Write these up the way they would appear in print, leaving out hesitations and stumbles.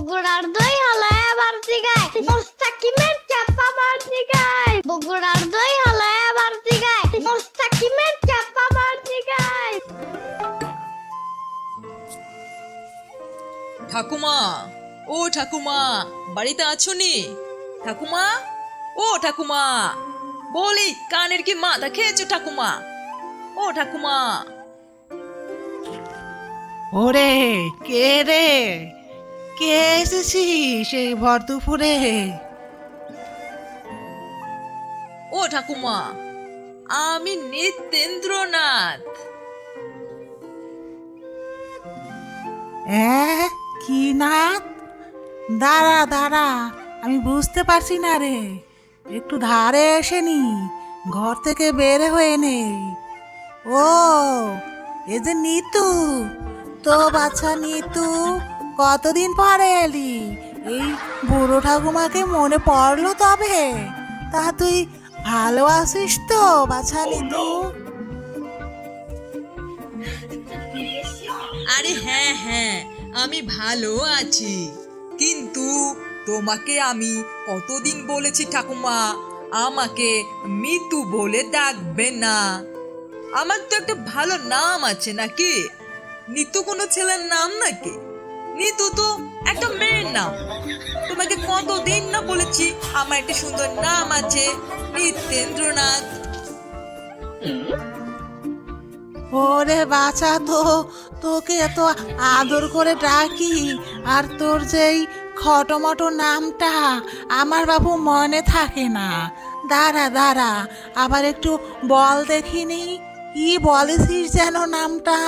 বগুড়ার দই হালায় আবার জিগায় মোস্তাকিমের চাপা বার জিগায় বগুড়ার দই হালায় আবার জিগায় মোস্তাকিমের চাপা বার জিগায়। ঠাকুমা, ও ঠাকুমা, বাড়িতে আছো নি? ঠাকুমা, ও ঠাকুমা, বলি কানের কি মাথা খেয়েছো ঠাকুমা? ও ঠাকুমা। ওরে কে রে, কে এসেছিস এই ভর দুপুরে? ও ঠাকুমা, আমি নিতেন্দ্রনাথ। কি নাথ? দাঁড়া দাঁড়া, আমি বুঝতে পারছি না রে, একটু ধারে এসে নি, ঘর থেকে বের হয়ে নেই। ও এ যে নিতু, তো বাচ্চা নিতু, কতদিন পরে এলি? এই বুড়ো ঠাকুমাকে মনে পড়লো তবে? তা তুই ভালো আছিস তো বাচ্চা নিতু? আরে হ্যাঁ হ্যাঁ, আমি ভালো আছি, কিন্তু তোমাকে আমি কতদিন বলেছি ঠাকুমা আমাকে মিতু বলে ডাকবে না। আমার তো একটা ভালো নাম আছে নাকি? নিতু কোনো ছেলের নাম নাকি? নিতু তো একটা মেয়ের নাম। তোমাকে কতদিন না বলেছি আমার একটা সুন্দর নাম আছে, নিতেন্দ্রনাথ। ওরে বাছা, তোকে এত আদর করে ডাকি, আর তোর যেই খটোমটো নামটা আমার বাবু মনে থাকে না। দাঁড়া দাঁড়া, আবার একটু বল দেখিনি, কি বলেছিস যেন নামটা?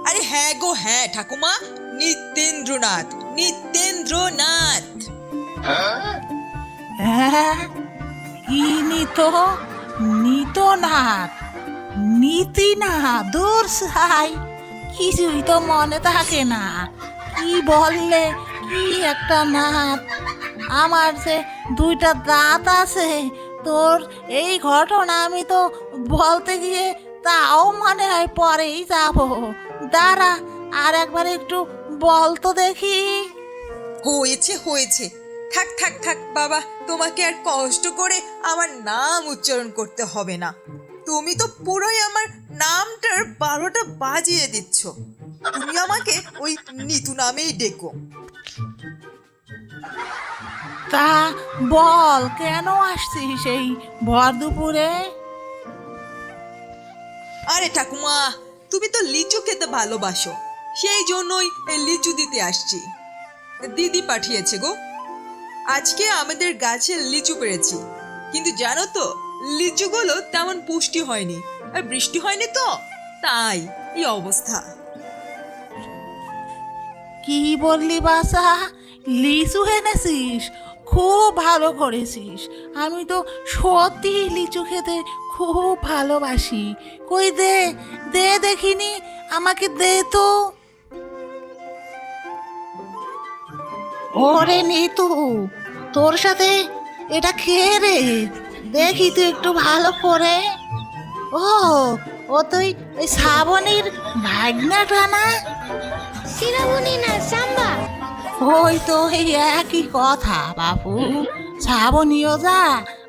আরে হ্যাঁ গো হ্যাঁ ঠাকুমা, নিতেন্দ্রনাথ, নিতেন্দ্রনাথ। হ্যাঁ, কি নিতনাথ, নীতি না, দূর সাই, কিছুই তো মনে থাকে না। কি বললে, কি একটা নাথ? আমার যে দুইটা দাঁত আছে, তোর এই ঘটনা আমি তো বলতে গিয়ে তাও মনে হয় পরেই যাব। দাঁড়া, আর একবার একটু বল তো দেখি। হয়েছে হয়েছে, থাক থাক থাক বাবা, তোমাকে আর কষ্ট করে আমার নাম উচ্চারণ করতে হবে না। তুমি তো পুরোই আমার নামটার 12টা বাজিয়ে দিচ্ছ। তুমি আমাকে ওই নিতু নামেই ডেকো। তা বল, কেন আসছিস এই ভর দুপুরে? আরে ঠাকুমা, তুমি তো লিচু খেতে ভালোবাসো, সেই জন্যই এই লিচু দিতে আসছি। দিদি পাঠিয়েছে গো। আজকে আমাদের গাছে লিচু পেড়েছি, কিন্তু জানো তো লিচুগুলো তেমন পুষ্টি হয়নি, আর বৃষ্টি হয়নি তো তাই এই অবস্থা। কি বললি বাসা, লিচু এনেছিস? খুব ভালো করেছিস, আমি তো সত্যি লিচু খেতে খুব ভালোবাসি। কই দে, দে দেখিনি, আমাকে দে তো। ওরে নিতু, তোর সাথে এটা খেয়ে রে, দেখি তুই একটু ভালো করে। ও ও তুই ওই শ্রাবণীর ভাগনাটা না? শিরামণি না সাম্বা। ওই তো এই একই কথা বাবু, শ্রাবণীও যা,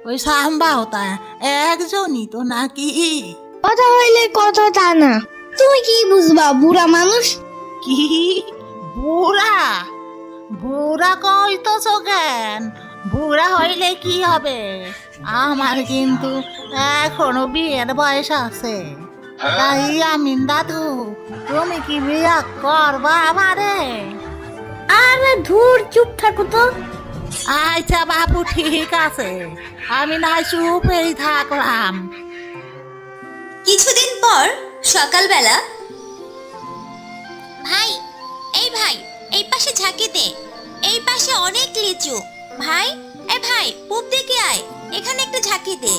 ওই সাম্বাও তা, একজনই তো নাকি? কথা হইলে কথা তা না, তুমি কি বুঝবা বুড়া মানুষ? কি বুড়া? বুড়া কইতছ কেন? বুড়া হইলে কি হবে? আমার কিন্তু এখনো বিয়ের বয়স আছে। তাই আমিন দাদু, তুমি কি বিয়ে করবা আমারে? আরে ধুর, চুপ থাকো তো। আচ্ছা বাবু, ঠিক আছে, আমি না চুপেই থাকলাম। কিছুদিন পর সকালবেলা, ভাই, এই ভাই, এই পাশে ঝাঁকি দে, এই পাশে অনেক লিচু। ভাই, এ ভাই, পূব দিকে আয়, এখানে একটা ঝাঁকি দে,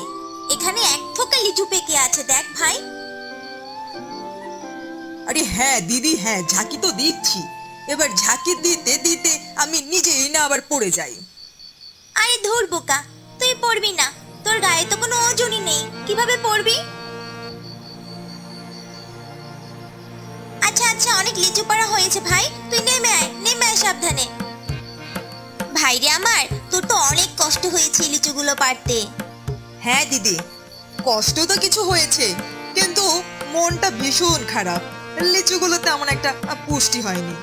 এখানে এক থোকা লিচু পেকে আছে, দেখ ভাই। আরে হ্যাঁ দিদি, হ্যাঁ ঝাঁকি তো দিচ্ছি। এবার ঝাঁকি দিতে দিতে আমি নিজেই না আবার পড়ে যাই। আরে ধুর বোকা, তুই পড়বি না, তোর গায়ে তো কোনো ওজনই নেই, কিভাবে পড়বি? আচ্ছা আচ্ছা, অনেক লিচু পাড়া হয়েছে ভাই, তুই নেমে আয় সাবধানে। ভাইরে আমার, তোর তো অনেক কষ্ট হয়েছে লিচুগুলো পাড়তে। হ্যাঁ দিদি, কষ্ট তো কিছু হয়েছে, কিন্তু মনটা ভীষণ খারাপ। লিচুগুলো তেমন একটা পুষ্টি হয়নি।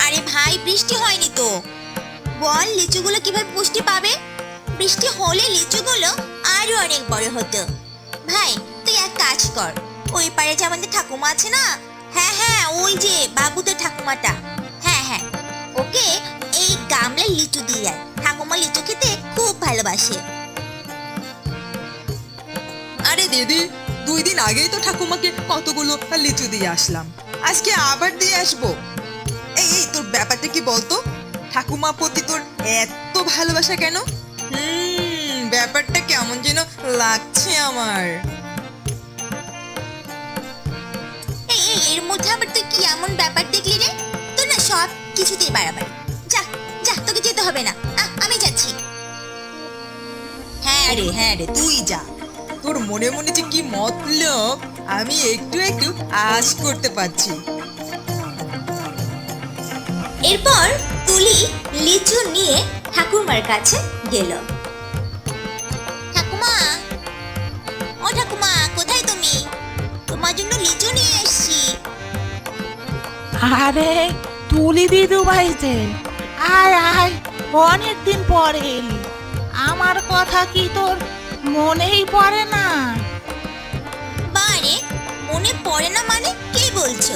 আরে ভাই, বৃষ্টি হয়নি তো, বল লিচুগুলো কিভাবে পুষ্টি পাবে? বৃষ্টি হলে লিচুগুলো আরো অনেক বড় হতো। ভাই তুই এক কাজ কর, ওই পারে যে আমাদের ঠাকুমা আছে না, হ্যাঁ হ্যাঁ ওই যে বাবুদের ঠাকুমাটা, হ্যাঁ হ্যাঁ ওকে এই গামলায় লিচু দিয়ে আয়। ঠাকুমা লিচু খেতে খুব ভালোবাসে। আরে দিদি, 2 দিন আগেই তো ঠাকুমাকে কতগুলো লিচু দিয়ে আসলাম, আজকে আবার দিয়ে আসবো? এই এই তোর ব্যাপারটা কি বলতো? ঠাকুমা প্রতি তোর এত ভালোবাসা কেন? ব্যাপারটা কেমন যেন লাগছে আমার। এর মধ্যে আবার তুই কি এমন ব্যাপার দেখলি রে? তোর না সব কিছুতেই বাড়াবাড়ি। যা যা, তোকে যেতে হবে না, আমি যাচ্ছি। হ্যাঁ রে তুই যা, তোর মনে মনে যে কি মতলব আমি একটু একটু আশ করতে পারছি। এরপর তুলি লিচু নিয়ে ঠাকুমার কাছে গেল। ঠাকুমা, ও ঠাকুমা, কোথায় তুমি? তোমার জন্য লিচু নিয়ে এসেছি। আরে তুলি দিদু ভাইতে, আয় আয়, অনেকদিন পরে এলি। আমার কথা কি তোর মনেই পড়ে না? বারে, মনে পড়ে না মানে কি বলছো?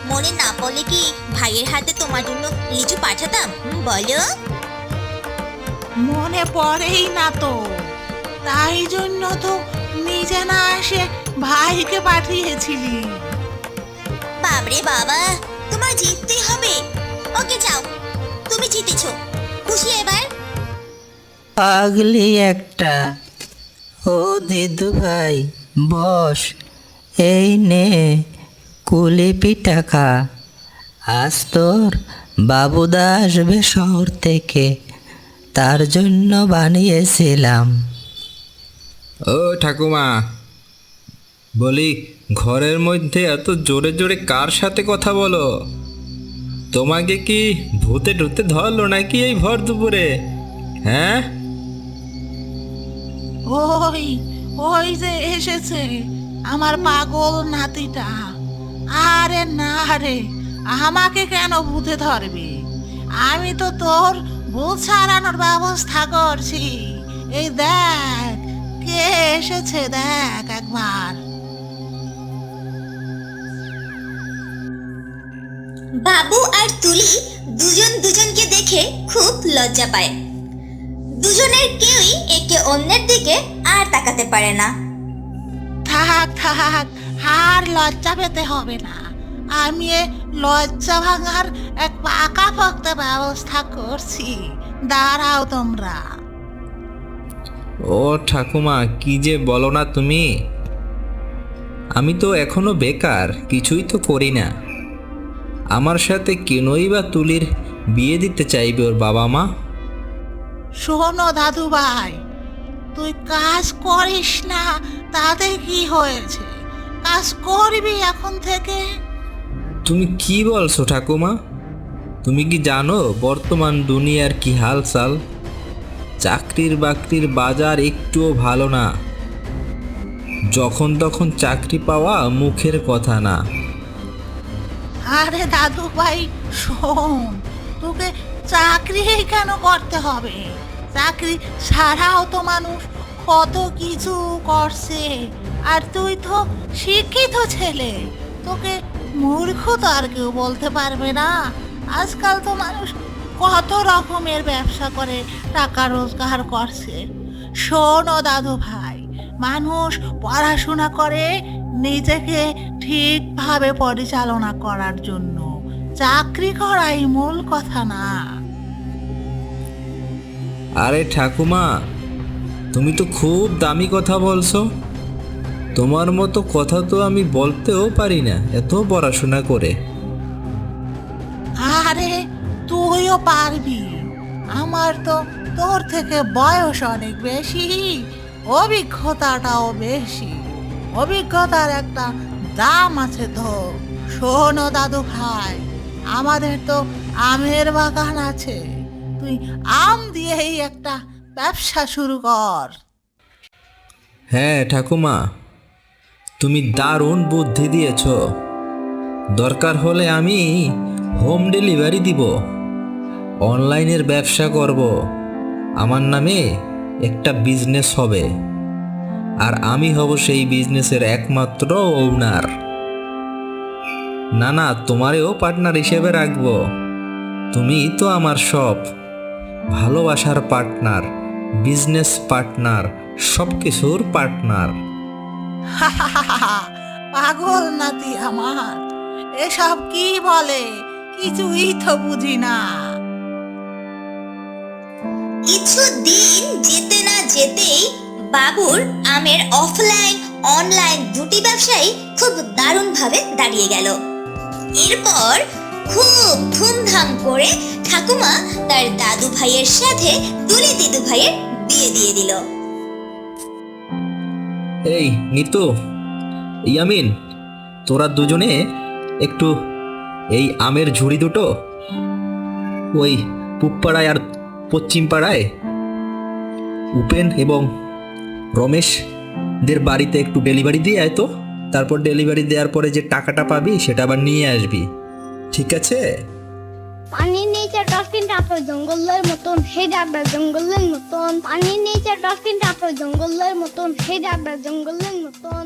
মনে না পড়লে কি ভাইয়ের হাতে তোমার জন্য লিচু পাঠাতাম? বলো। মনে পড়েই না তো, তাই জন্য তো নিজে না এসে ভাইকে পাঠিয়েছিলি। বাবরে বাবা, তোমার জিততেই হবে। ওকে যাও, তুমি জিতেছো, খুশি এবার? পাগলি একটা। ও দিদু ভাই বস, এই নে কুলি পিঠা খা। আজ তোর বাবুদা আসবে শহর থেকে, তার জন্য বানিয়েছিলাম। ও ঠাকুমা, বলি ঘরের মধ্যে এত জোরে জোরে কার সাথে কথা বলো? তোমাকে কি ভূতে ঢুতে ধরলো নাকি এই ভর দুপুরে? হ্যাঁ, ওই ওই যে এসেছে আমার পাগল নাতিটা। আরে না রে, আমাকে কেন ভূতে ধরবে? আমি তো তোর ভূত ছাড়ানোর ব্যবস্থা করছি। এই দেখ কে এসেছে, দেখ একবার। বাবু আর তুলি দুজন দুজনকে দেখে খুব লজ্জা পায়। দুজনের কেউই একে অন্যের দিকে আর তাকাতে পারে না। থাক থাক, আর লজ্জা পেতে হবে না। আমি এ লজ্জা ভাঙার এক পাকাপোক্ত ব্যবস্থা করছি, দাঁড়াও তোমরা। ও ঠাকুমা, কি যে বলো না তুমি। আমি তো এখনো বেকার, কিছুই তো করি না। আমার সাথে কেনই বা তুলির বিয়ে দিতে চাইবে ওর বাবা মা? শোনো দাদু ভাই, তুই কাজ করিস না তাতে কি হয়েছে? কাজ করবি এখন থেকে। তুমি কি বলছো ঠাকুমা? তুমি কি জানো বর্তমান দুনিয়ার কি হালচাল? চাকরির বাকরির বাজার একটুও ভালো না। যখন তখন চাকরি পাওয়া মুখের কথা না। আরে দাদু ভাই শোন, তোকে চাকরি কেন করতে হবে? চাকরি ছাড়াও তো মানুষ কত কিছু করছে। আর তুই তো শিক্ষিত ছেলে, তোকে মূর্খ তো আর কেউ বলতে পারবে না। আজকাল তো মানুষ কত রকমের ব্যবসা করে টাকা রোজগার করছে। শোনো দাদু ভাই, মানুষ পড়াশোনা করে নিজেকে ঠিকভাবে পরিচালনা করার জন্য, চাকরি করাই মূল কথা না। আরে ঠাকুমা, তুমি তো খুব দামি কথা বলছো। তোমার মতো কথা তো আমি বলতেও পারি না, এত পড়াশোনা করে। আরে তুইও পারবি, আমার তো তোর থেকে বয়স অনেক বেশি, অভিজ্ঞতাটাও বেশি। অভিজ্ঞতার একটা দাম আছে তো। শোনো দাদু ভাই, আমাদের তো আমের বাগান আছে, তুই আম দিয়েই একটা ব্যবসা শুরু কর। হ্যাঁ ঠাকুমা, তুমি দারুণ বুদ্ধি দিয়েছ। দরকার হলে আমি হোম ডেলিভারি দিব, অনলাইনের ব্যবসা করব, আমার নামে একটা বিজনেস হবে, আর আমি হব সেই বিজনেসের একমাত্র ওনার। না না, তোমারেও পার্টনার হিসেবে রাখবো। তুমি তো আমার সব, ভালোবাসার পার্টনার, বিজনেস পার্টনার, সব কিছুর পার্টনার। পাগল নাতি আমার, এসব কি বলে, কিছুই তো বুঝি না। কিছুদিন যেতে না যেতেই বাবুর আমের অফলাইন অনলাইন দুটি ব্যবসায়ী খুব দারুণভাবে দাঁড়িয়ে গেল। এরপর খুব ধুমধাম করে ঠাকুমা তার দাদু ভাইয়ের সাথে তুলি দিদু ভাইয়ের বিয়ে দিয়ে দিল। এই নিতু, ইয়ামিন, তোরা দুজনে একটু এই আমের ঝুড়ি দুটো ওই পূব পাড়ায় আর পশ্চিম পাড়ায় উপেন এবং রমেশদের বাড়িতে একটু ডেলিভারি দিয়ে আয় তো। তারপর ডেলিভারি দেওয়ার পরে যে টাকাটা পাবি সেটা আবার নিয়ে আসবি, ঠিক আছে? পানির নিচে ডলফিনটা তো জঙ্গলের মতন, সেই ডাকটা জঙ্গলের মতন। পানির নিচে ডলফিনটা তো জঙ্গলের মতন, সেই ডাকটা জঙ্গলের মতন।